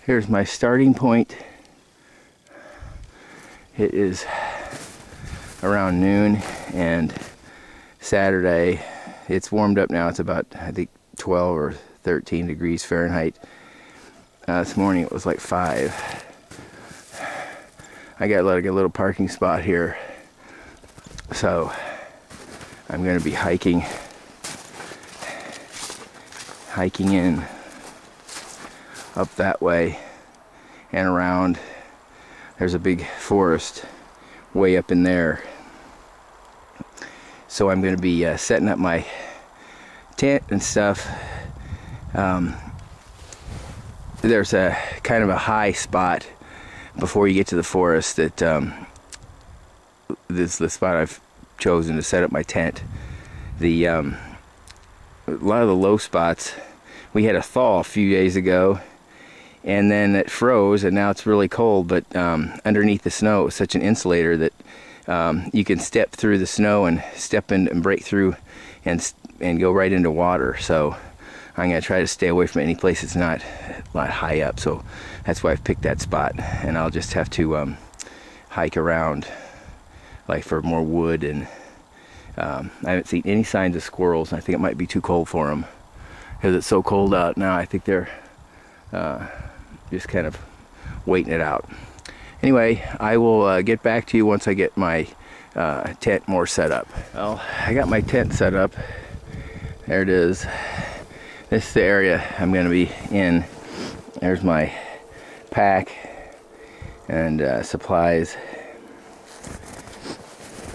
Here's my starting point. It is around noon, and Saturday, it's warmed up now. It's about, I think, 12 or 13 degrees Fahrenheit. This morning it was like 5. I got like a little parking spot here, so I'm going to be hiking in up that way and around. There's a big forest way up in there, so I'm going to be setting up my tent and stuff. There's a kind of a high spot before you get to the forest that this is the spot I've chosen to set up my tent. A lot of the low spots, we had a thaw a few days ago, and then it froze, and now it's really cold, but underneath the snow, it was such an insulator that you can step through the snow and step in and break through and go right into water. So I'm going to try to stay away from any place that's not high up, so that's why I've picked that spot, and I'll just have to hike around like for more wood, and I haven't seen any signs of squirrels, and I think it might be too cold for them because it's so cold out now. I think they're just kind of waiting it out. Anyway, I will get back to you once I get my tent more set up. Well, I got my tent set up. There it is. This is the area I'm going to be in. There's my pack and supplies.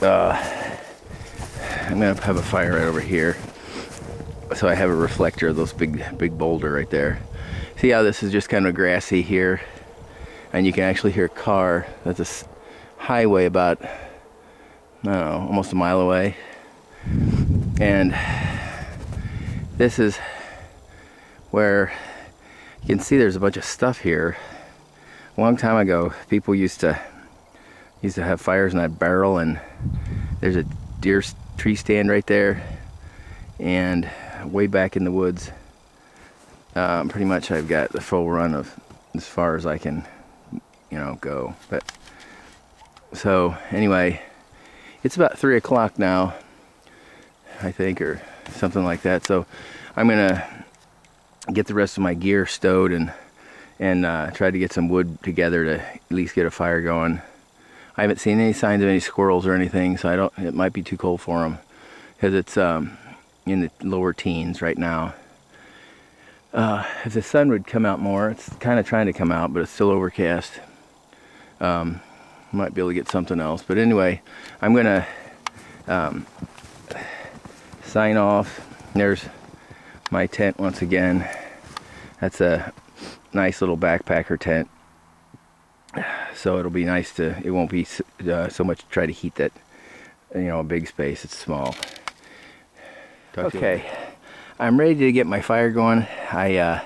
I'm going to have a fire right over here, so I have a reflector of those big boulder right there. See how this is just kind of grassy here, and you can actually hear a car. That's a highway about, I don't know, almost a mile away. And this is where you can see there's a bunch of stuff here. A long time ago, people used to have fires in that barrel, and there's a deer tree stand right there, and way back in the woods, pretty much I've got the full run of as far as I can, go. But so anyway, it's about 3 o'clock now, I think, or something like that. So I'm gonna get the rest of my gear stowed and try to get some wood together to at least get a fire going. I haven't seen any signs of any squirrels or anything, so it might be too cold for them, because it's in the lower teens right now. If the sun would come out more, it's kind of trying to come out, but it's still overcast. Might be able to get something else, but anyway, I'm gonna sign off. There's my tent once again. That's a nice little backpacker tent, so it'll be nice to, it won't be so much to try to heat that, a big space. It's small. Okay, I'm ready to get my fire going. I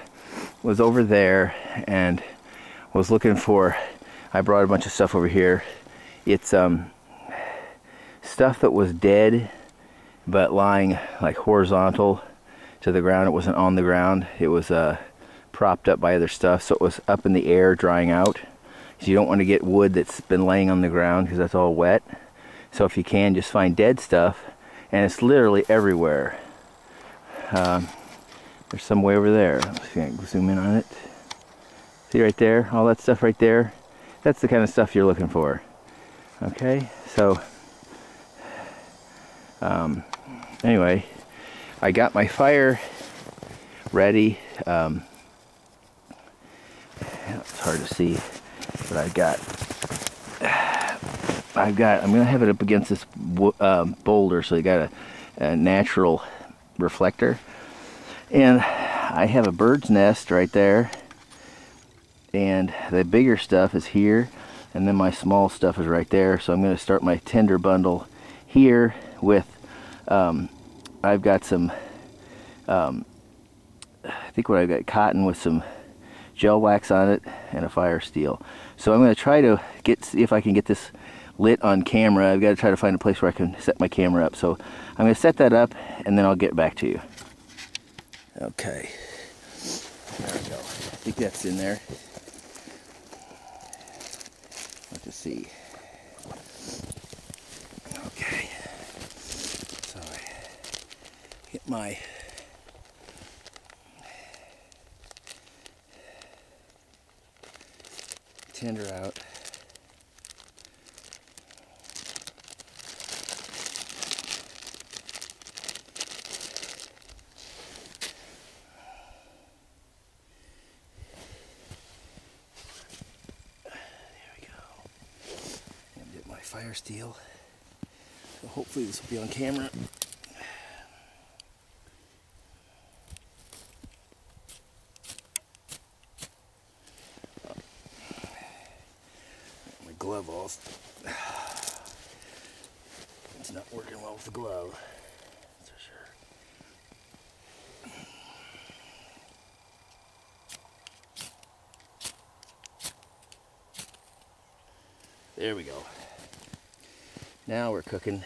was over there and was looking for, I brought a bunch of stuff over here. It's stuff that was dead but lying like horizontal to the ground. It wasn't on the ground. It was propped up by other stuff, so it was up in the air drying out. So you don't want to get wood that's been laying on the ground, because that's all wet. So if you can, just find dead stuff, and it's literally everywhere. There's some way over there. Let's see, I can zoom in on it. See right there, all that stuff right there? That's the kind of stuff you're looking for. Okay, so anyway, I got my fire ready. It's hard to see, but I'm gonna have it up against this boulder, so you got a natural reflector, and I have a bird's nest right there, and the bigger stuff is here, and then my small stuff is right there. So I'm going to start my tinder bundle here with I've got some I think what I've got, cotton with some gel wax on it and a fire steel. So I'm going to try to see if I can get this lit on camera. I've got to try to find a place where I can set my camera up. So I'm going to set that up and then I'll get back to you. Okay, there we go. I think that's in there. Let's just see. Okay, so I get my tender out. Fire steel. So hopefully this will be on camera. My glove off. It's not working well with the glove. That's for sure. There we go. Now we're cooking.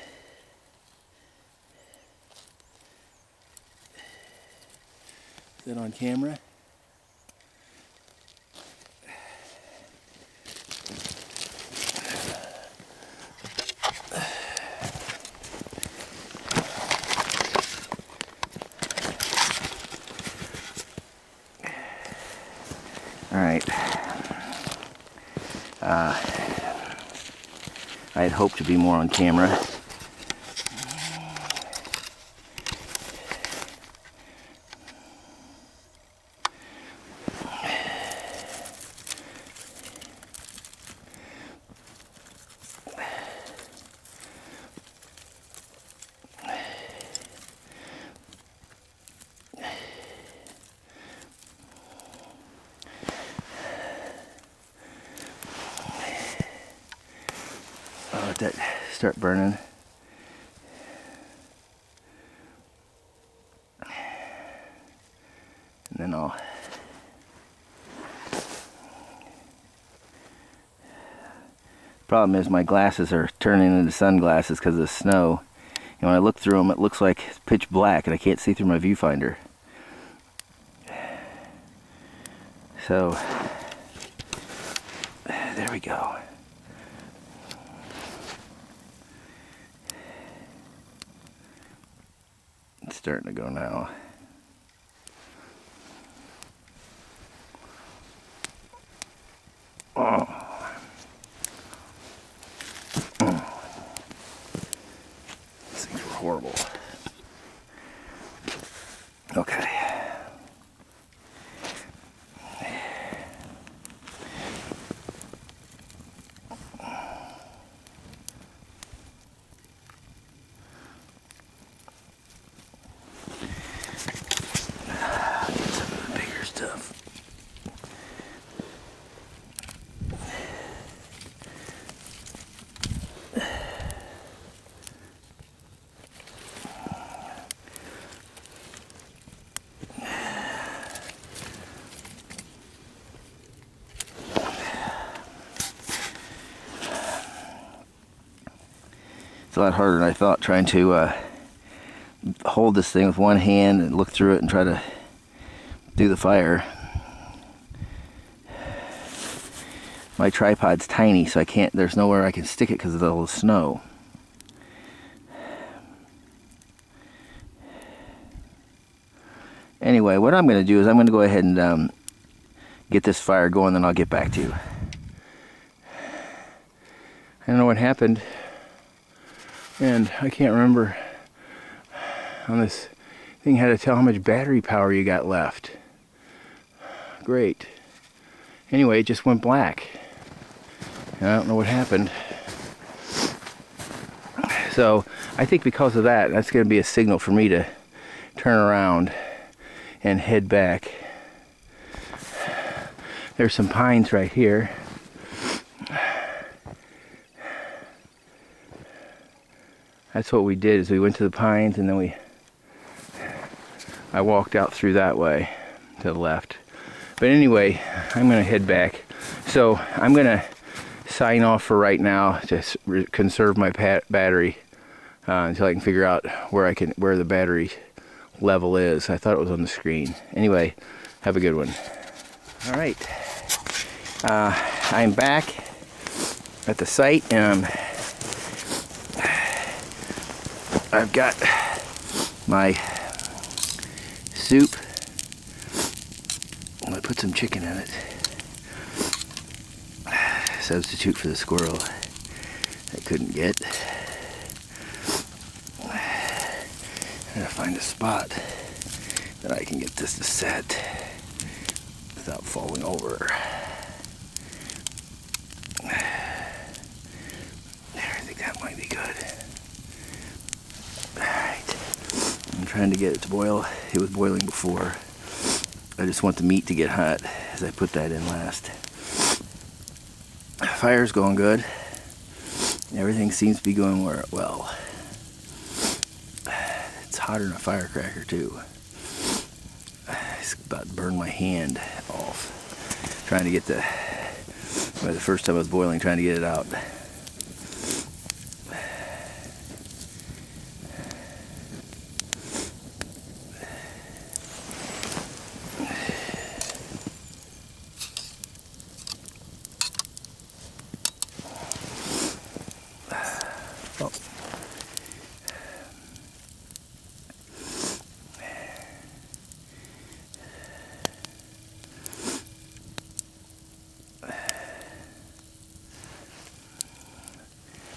Is that on camera? All right. I had hoped to be more on camera. I'll let that start burning. And then I'll problem is my glasses are turning into sunglasses because of the snow. And when I look through them, it looks like it's pitch black and I can't see through my viewfinder. So, there we go. It's starting to go now. Oh. These things were horrible. Okay. It's a lot harder than I thought trying to hold this thing with one hand and look through it and try to do the fire. My tripod's tiny, so I can't, there's nowhere I can stick it because of all the snow. Anyway, what I'm going to do is I'm going to go ahead and get this fire going, then I'll get back to you. I don't know what happened. And I can't remember on this thing how to tell how much battery power you got left. Great. Anyway, it just went black. And I don't know what happened. So I think because of that, that's going to be a signal for me to turn around and head back. There's some pines right here. That's what we did, is we went to the pines and then I walked out through that way to the left. But anyway, I'm gonna head back. So I'm gonna sign off for right now to conserve my battery until I can figure out where the battery level is. I thought it was on the screen. Anyway, have a good one. All right, I'm back at the site, and I've got my soup. I'm gonna put some chicken in it. Substitute for the squirrel I couldn't get. I'm gonna find a spot that I can get this to set without falling over. There, I think that might be good. Alright. I'm trying to get it to boil. It was boiling before. I just want the meat to get hot as I put that in last. Fire's going good. Everything seems to be going well. It's hotter than a firecracker too. It's about to burn my hand off. Trying to get the first time I was boiling, trying to get it out.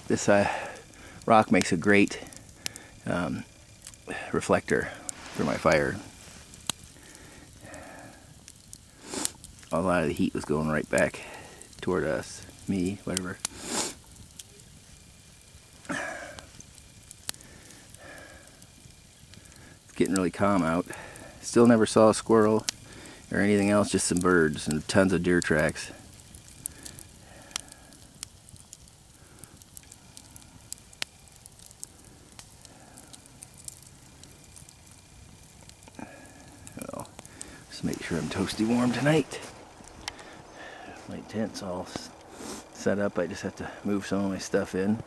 This rock makes a great reflector for my fire. A lot of the heat was going right back toward us, me, whatever. It's getting really calm out. Still never saw a squirrel or anything else, just some birds and tons of deer tracks. Just make sure I'm toasty warm tonight. My tent's all set up. I just have to move some of my stuff in.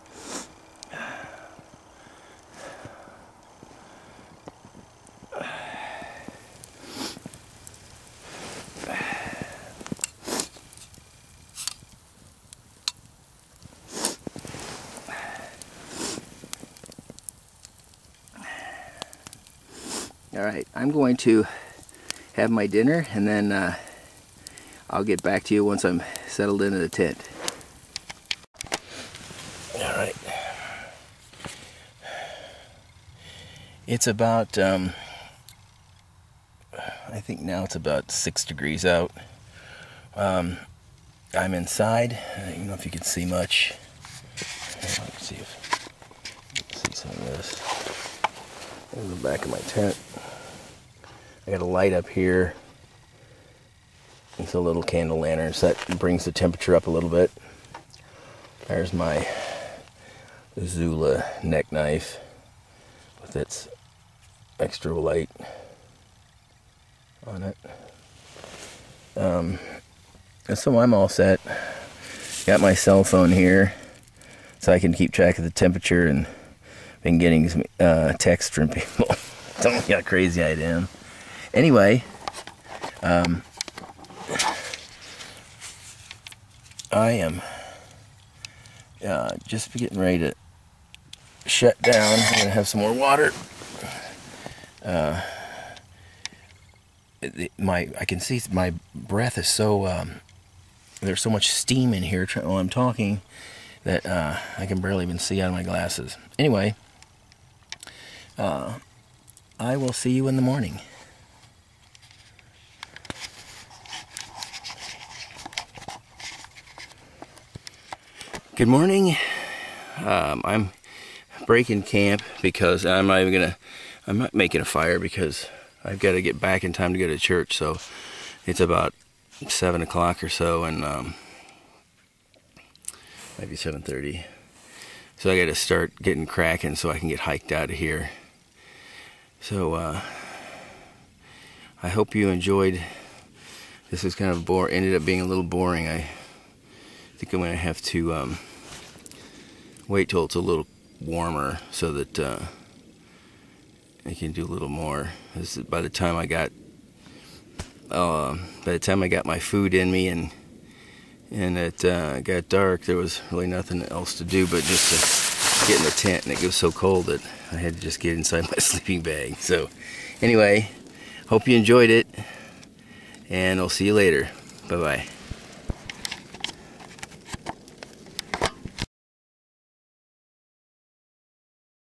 All right, I'm going to have my dinner, and then I'll get back to you once I'm settled into the tent. All right. It's about, I think now it's about 6 degrees out. I'm inside. I don't know if you can see much. Let's see if you can see some of this. In the back of my tent. I got a light up here. It's a little candle lantern, so that brings the temperature up a little bit. There's my Zula neck knife with its extra light on it. And so I'm all set. Got my cell phone here so I can keep track of the temperature, and been getting some texts from people telling me how crazy I am. Anyway, I am just getting ready to shut down. I'm gonna have some more water. I can see my breath is so there's so much steam in here while I'm talking that I can barely even see out of my glasses. Anyway, I will see you in the morning. Good morning. I'm breaking camp because I'm not making a fire because I've got to get back in time to go to church. So it's about 7 o'clock or so, and maybe 7:30. So I got to start getting cracking so I can get hiked out of here. So I hope you enjoyed. This was kind of ended up being a little boring. think I'm gonna have to wait till it's a little warmer so that I can do a little more. By the time I got my food in me and it got dark, there was really nothing else to do but just to get in the tent, and it was so cold that I had to just get inside my sleeping bag. So anyway, hope you enjoyed it, and I'll see you later. Bye bye.